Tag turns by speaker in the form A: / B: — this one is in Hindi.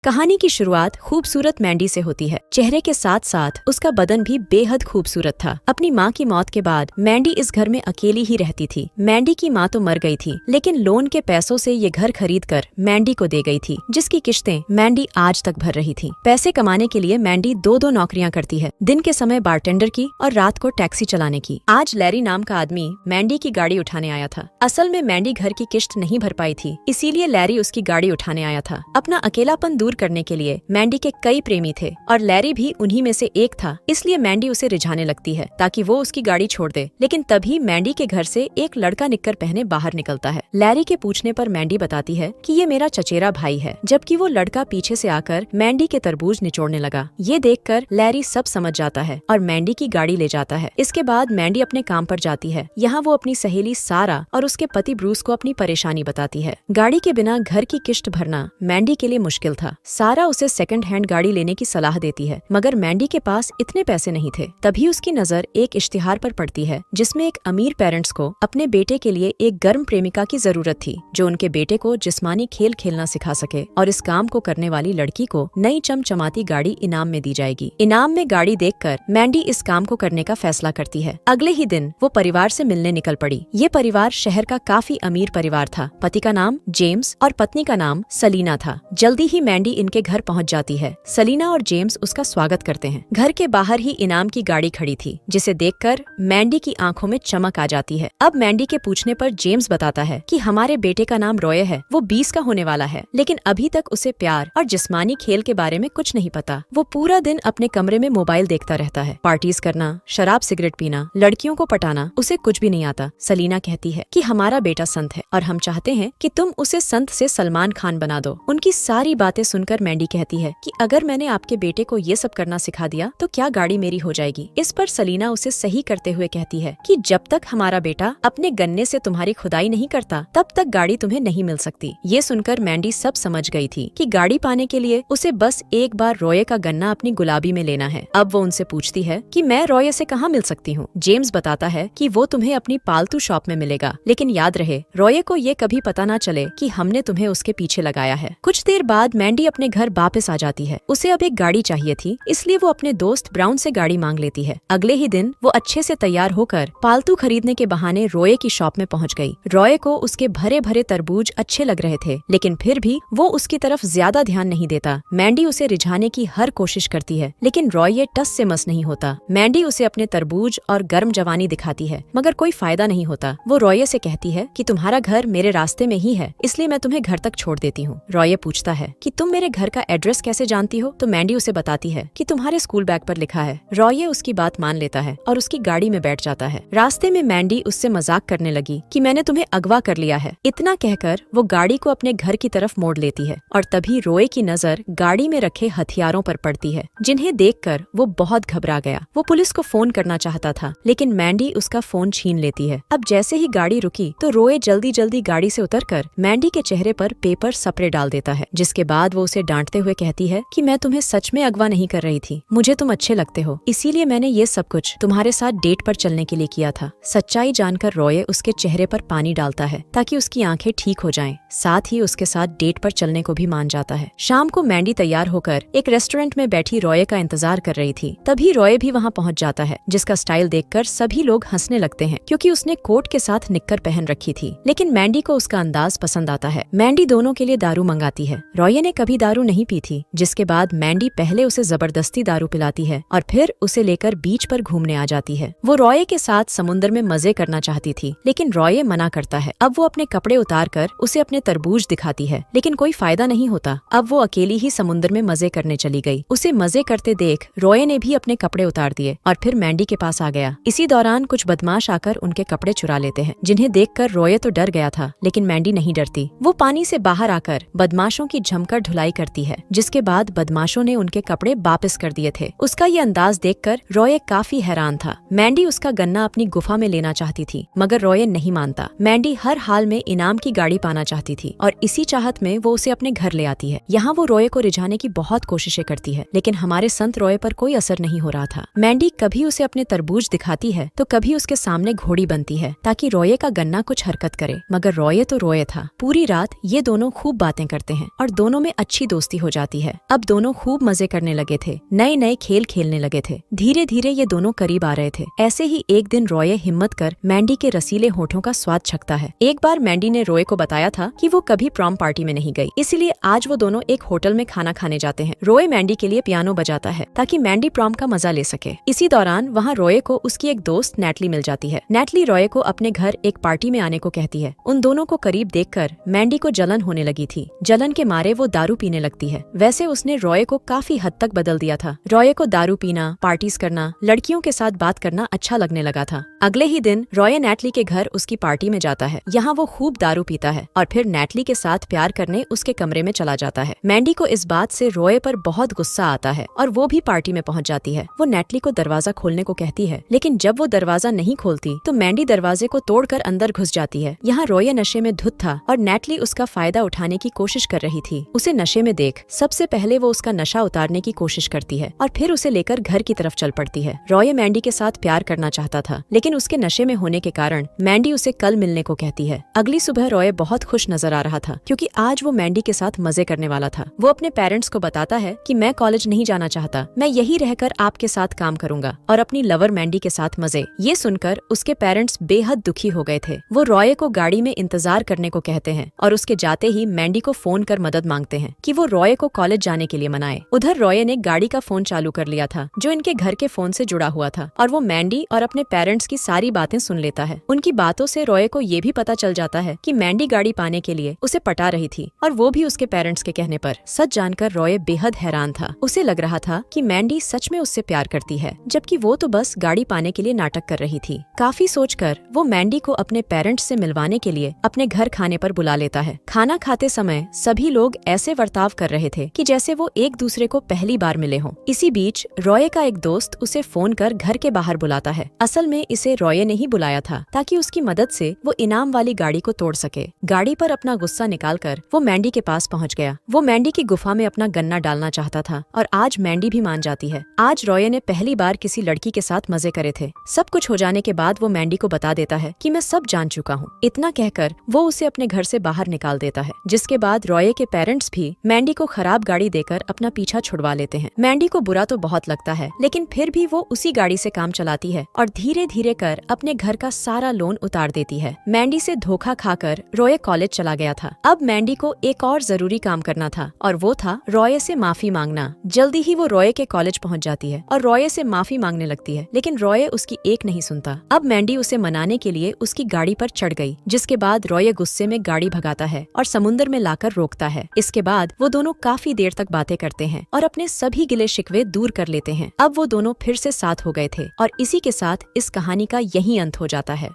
A: कहानी की शुरुआत खूबसूरत मैंडी से होती है। चेहरे के साथ साथ उसका बदन भी बेहद खूबसूरत था। अपनी माँ की मौत के बाद मैंडी इस घर में अकेली ही रहती थी। मैंडी की माँ तो मर गई थी, लेकिन लोन के पैसों से ये घर खरीदकर मैंडी को दे गई थी, जिसकी किश्तें मैंडी आज तक भर रही थी। पैसे कमाने के लिए मैंडी दो नौकरियां करती है, दिन के समय बारटेंडर की और रात को टैक्सी चलाने की। आज लैरी नाम का आदमी मैंडी की गाड़ी उठाने आया था। असल में मैंडी घर की किश्त नहीं भर पाई थी, इसीलिए लैरी उसकी गाड़ी उठाने आया था। अपना अकेलापन दूर करने के लिए मैंडी के कई प्रेमी थे और लैरी भी उन्हीं में से एक था, इसलिए मैंडी उसे रिझाने लगती है ताकि वो उसकी गाड़ी छोड़ दे। लेकिन तभी मैंडी के घर से एक लड़का निक्कर पहने बाहर निकलता है। लैरी के पूछने पर मैंडी बताती है कि ये मेरा चचेरा भाई है, जबकि वो लड़का पीछे से आकर मैंडी के तरबूज निचोड़ने लगा। ये देखकर लैरी सब समझ जाता है और मैंडी की गाड़ी ले जाता है। इसके बाद मैंडी अपने काम पर जाती है। यहाँ वो अपनी सहेली सारा और उसके पति ब्रूस को अपनी परेशानी बताती है। गाड़ी के बिना घर की किश्त भरना मैंडी के लिए मुश्किल था। सारा उसे सेकंड हैंड गाड़ी लेने की सलाह देती है, मगर मैंडी के पास इतने पैसे नहीं थे। तभी उसकी नजर एक इश्तिहार पर पड़ती है, जिसमें एक अमीर पेरेंट्स को अपने बेटे के लिए एक गर्म प्रेमिका की जरूरत थी, जो उनके बेटे को जिस्मानी खेल खेलना सिखा सके, और इस काम को करने वाली लड़की को नई चमचमाती गाड़ी इनाम में दी जाएगी। इनाम में गाड़ी देखकर मैंडी इस काम को करने का फैसला करती है। अगले ही दिन वो परिवार से मिलने निकल पड़ी। ये परिवार शहर का काफी अमीर परिवार था। पति का नाम जेम्स और पत्नी का नाम सलीना था। जल्दी ही मैंडी इनके घर पहुंच जाती है। सलीना और जेम्स उसका स्वागत करते हैं। घर के बाहर ही इनाम की गाड़ी खड़ी थी, जिसे देखकर मैंडी की आंखों में चमक आ जाती है। अब मैंडी के पूछने पर जेम्स बताता है कि हमारे बेटे का नाम रॉय है, वो 20 का होने वाला है, लेकिन अभी तक उसे प्यार और जिस्मानी खेल के बारे में कुछ नहीं पता। वो पूरा दिन अपने कमरे में मोबाइल देखता रहता है। पार्टीज करना, शराब सिगरेट पीना, लड़कियों को पटाना उसे कुछ भी नहीं आता। सलीना कहती है कि हमारा बेटा संत है और हम चाहते हैं कि तुम उसे संत से सलमान खान बना दो। उनकी सारी बातें सुनकर मैंडी कहती है कि अगर मैंने आपके बेटे को ये सब करना सिखा दिया तो क्या गाड़ी मेरी हो जाएगी। इस पर सलीना उसे सही करते हुए कहती है कि जब तक हमारा बेटा अपने गन्ने से तुम्हारी खुदाई नहीं करता, तब तक गाड़ी तुम्हें नहीं मिल सकती। ये सुनकर मैंडी सब समझ गई थी कि गाड़ी पाने के लिए उसे बस एक बार रॉय का गन्ना अपनी गुलाबी में लेना है। अब वो उनसे पूछती है कि मैं रॉय से कहाँ मिल सकती हूँ। जेम्स बताता है कि वो तुम्हें अपनी पालतू शॉप में मिलेगा, लेकिन याद रहे रॉय को ये कभी पता ना चले कि हमने तुम्हें उसके पीछे लगाया है। कुछ देर बाद मैंडी अपने घर वापस आ जाती है। उसे अब एक गाड़ी चाहिए थी, इसलिए वो अपने दोस्त ब्राउन से गाड़ी मांग लेती है। अगले ही दिन वो अच्छे से तैयार होकर पालतू खरीदने के बहाने रॉय की शॉप में पहुंच गई। रॉय को उसके भरे भरे तरबूज अच्छे लग रहे थे, लेकिन फिर भी वो उसकी तरफ ज्यादा ध्यान नहीं देता। मैंडी उसे रिझाने की हर कोशिश करती है, लेकिन रॉय टस से मस नहीं होता। मैंडी उसे अपने तरबूज और गर्म जवानी दिखाती है, मगर कोई फायदा नहीं होता। वो रॉय से कहती है कि तुम्हारा घर मेरे रास्ते में ही है, इसलिए मैं तुम्हें घर तक छोड़ देती हूँ। रॉय पूछता है कि तुम मेरे घर का एड्रेस कैसे जानती हो, तो मैंडी उसे बताती है कि तुम्हारे स्कूल बैग पर लिखा है। रॉय उसकी बात मान लेता है और उसकी गाड़ी में बैठ जाता है। रास्ते में मैंडी उससे मजाक करने लगी कि मैंने तुम्हें अगवा कर लिया है। इतना कहकर वो गाड़ी को अपने घर की तरफ मोड़ लेती है और तभी रॉय की नजर गाड़ी में रखे हथियारों पर पड़ती है, जिन्हें देखकर वो बहुत घबरा गया। वो पुलिस को फोन करना चाहता था, लेकिन मैंडी उसका फोन छीन लेती है। अब जैसे ही गाड़ी रुकी तो रॉय जल्दी जल्दी गाड़ी से उतरकर मैंडी के चेहरे पर पेपर स्प्रे डाल देता है, जिसके बाद वो उसे डांटते हुए कहती है कि मैं तुम्हें सच में अगवा नहीं कर रही थी, मुझे तुम अच्छे लगते हो, इसीलिए मैंने ये सब कुछ तुम्हारे साथ डेट पर चलने के लिए किया था। सच्चाई जानकर रॉय उसके चेहरे पर पानी डालता है ताकि उसकी आंखें ठीक हो जाएं। साथ ही उसके साथ डेट पर चलने को भी मान जाता है। शाम को मैंडी तैयार होकर एक रेस्टोरेंट में बैठी रॉय का इंतजार कर रही थी। तभी रॉय भी वहाँ पहुँच जाता है, जिसका स्टाइल देखकर सभी लोग हंसने लगते हैं, क्योंकि उसने कोट के साथ निक्कर पहन रखी थी। लेकिन मैंडी को उसका अंदाज पसंद आता है। मैंडी दोनों के लिए दारू मंगाती है। रॉय ने कभी दारू नहीं पी थी, जिसके बाद मैंडी पहले उसे जबरदस्ती दारू पिलाती है और फिर उसे लेकर बीच पर घूमने आ जाती है। वो रॉय के साथ समुद्र में मजे करना चाहती थी, लेकिन रॉय मना करता है। अब वो अपने कपड़े उतार कर उसे अपने तरबूज दिखाती है, लेकिन कोई फायदा नहीं होता। अब वो अकेली ही समुद्र में मजे करने चली गई। उसे मजे करते देख रॉय ने भी अपने कपड़े उतार दिए और फिर मैंडी के पास आ गया। इसी दौरान कुछ बदमाश आकर उनके कपड़े चुरा लेते हैं, जिन्हें देखकर रॉय तो डर गया था, लेकिन मैंडी नहीं डरती। वो पानी से बाहर आकर बदमाशों की जमकर धुलाई करती है, जिसके बाद बदमाशों ने उनके कपड़े वापस कर दिए थे। उसका ये अंदाज देखकर रॉय काफी हैरान था। मैंडी उसका गन्ना अपनी गुफा में लेना चाहती थी, मगर रॉय नहीं मानता। मैंडी हर हाल में इनाम की गाड़ी पाना चाहती थी और इसी चाहत में वो उसे अपने घर ले आती है। यहाँ वो रॉय को रिझाने की बहुत कोशिशें करती है, लेकिन हमारे संत रॉय पर कोई असर नहीं हो रहा था। मैंडी कभी उसे अपने तरबूज दिखाती है तो कभी उसके सामने घोड़ी बनती है ताकि रॉय का गन्ना कुछ हरकत करे, मगर रॉय तो रॉय था। पूरी रात ये दोनों खूब बातें करते हैं और दोनों में अच्छी अच्छी दोस्ती हो जाती है। अब दोनों खूब मजे करने लगे थे, नए नए खेल खेलने लगे थे। धीरे धीरे ये दोनों करीब आ रहे थे। ऐसे ही एक दिन रॉय हिम्मत कर मैंडी के रसीले होठों का स्वाद चखता है। एक बार मैंडी ने रॉय को बताया था कि वो कभी प्रॉम पार्टी में नहीं गई, इसलिए आज वो दोनों एक होटल में खाना खाने जाते हैं। रॉय मैंडी के लिए पियानो बजाता है ताकि मैंडी प्रॉम का मजा ले सके। इसी दौरान वहाँ रॉय को उसकी एक दोस्त नैटली मिल जाती है। नैटली रॉय को अपने घर एक पार्टी में आने को कहती है। उन दोनों को करीब देखकर मैंडी को जलन होने लगी थी। जलन के मारे वो दारू पीने लगती है। वैसे उसने रॉय को काफी हद तक बदल दिया था। रॉय को दारू पीना, पार्टीज करना, लड़कियों के साथ बात करना अच्छा लगने लगा था। अगले ही दिन रॉय नैटली के घर उसकी पार्टी में जाता है। यहाँ वो खूब दारू पीता है और फिर नैटली के साथ प्यार करने उसके कमरे में चला जाता है। मैंडी को इस बात से रॉय पर बहुत गुस्सा आता है और वो भी पार्टी में पहुँच जाती है। वो नैटली को दरवाजा खोलने को कहती है, लेकिन जब वो दरवाजा नहीं खोलती तो मैंडी दरवाजे को तोड़कर अंदर घुस जाती है। यहाँ रॉय नशे में धुत था और नैटली उसका फायदा उठाने की कोशिश कर रही थी। उसे नशे में देख सबसे पहले वो उसका नशा उतारने की कोशिश करती है और फिर उसे लेकर घर की तरफ चल पड़ती है। रॉय मैंडी के साथ प्यार करना चाहता था, लेकिन उसके नशे में होने के कारण मैंडी उसे कल मिलने को कहती है। अगली सुबह रॉय बहुत खुश नजर आ रहा था क्योंकि आज वो मैंडी के साथ मजे करने वाला था। वो अपने पेरेंट्स को बताता है कि मैं कॉलेज नहीं जाना चाहता, मैं यही रहकर आपके साथ काम करूंगा और अपनी लवर मैंडी के साथ मजे। ये सुनकर उसके पेरेंट्स बेहद दुखी हो गए थे। वो रॉय को गाड़ी में इंतजार करने को कहते हैं और उसके जाते ही मैंडी को फोन कर मदद मांगते हैं कि वो रॉय को कॉलेज जाने के लिए मनाए। उधर रॉय ने गाड़ी का फोन चालू कर लिया था जो इनके घर के फोन से जुड़ा हुआ था और वो मैंडी और अपने पेरेंट्स की सारी बातें सुन लेता है। उनकी बातों से रॉय को ये भी पता चल जाता है कि मैंडी गाड़ी पाने के लिए उसे पटा रही थी और वो भी उसके पेरेंट्स के कहने पर। सच जानकर रॉय बेहद हैरान था। उसे लग रहा था कि मैंडी सच में उससे प्यार करती है, जबकि वो तो बस गाड़ी पाने के लिए नाटक कर रही थी। काफी सोचकर वो मैंडी को अपने पेरेंट्स से मिलवाने के लिए अपने घर खाने पर बुला लेता है। खाना खाते समय सभी लोग ऐसे बर्ताव कर रहे थे कि जैसे वो एक दूसरे को पहली बार मिले हों। इसी बीच रॉय का एक दोस्त उसे फोन कर घर के बाहर बुलाता है। असल में इसे रॉय ने ही बुलाया था ताकि उसकी मदद से वो इनाम वाली गाड़ी को तोड़ सके। गाड़ी पर अपना गुस्सा निकालकर वो मैंडी के पास पहुंच गया। वो मैंडी की गुफा में अपना गन्ना डालना चाहता था और आज मैंडी भी मान जाती है। आज रॉय ने पहली बार किसी लड़की के साथ मजे करे थे। सब कुछ हो जाने के बाद वो मैंडी को बता देता है कि मैं सब जान चुका हूँ। इतना कहकर वो उसे अपने घर से बाहर निकाल देता है, जिसके बाद रॉय के पेरेंट्स भी मैंडी को खराब गाड़ी देकर अपना पीछा छुड़वा लेते हैं। मैंडी को बुरा तो बहुत लगता है, लेकिन फिर भी वो उसी गाड़ी से काम चलाती है और धीरे धीरे कर अपने घर का सारा लोन उतार देती है। मैंडी से धोखा खाकर रॉय कॉलेज चला गया था। अब मैंडी को एक और जरूरी काम करना था और वो था रॉय से माफी मांगना। जल्दी ही वो रॉय के कॉलेज पहुंच जाती है और रॉय से माफी मांगने लगती है, लेकिन रॉय उसकी एक नहीं सुनता। अब मैंडी उसे मनाने के लिए उसकी गाड़ी पर चढ़ गई, जिसके बाद रॉय गुस्से में गाड़ी भगाता है और समुद्र में लाकर रोकता है। इसके बाद वो दोनों काफी देर तक बातें करते हैं और अपने सभी गिले शिकवे दूर कर लेते हैं। अब वो दोनों फिर से साथ हो गए थे और इसी के साथ इस कहानी का यही अंत हो जाता है।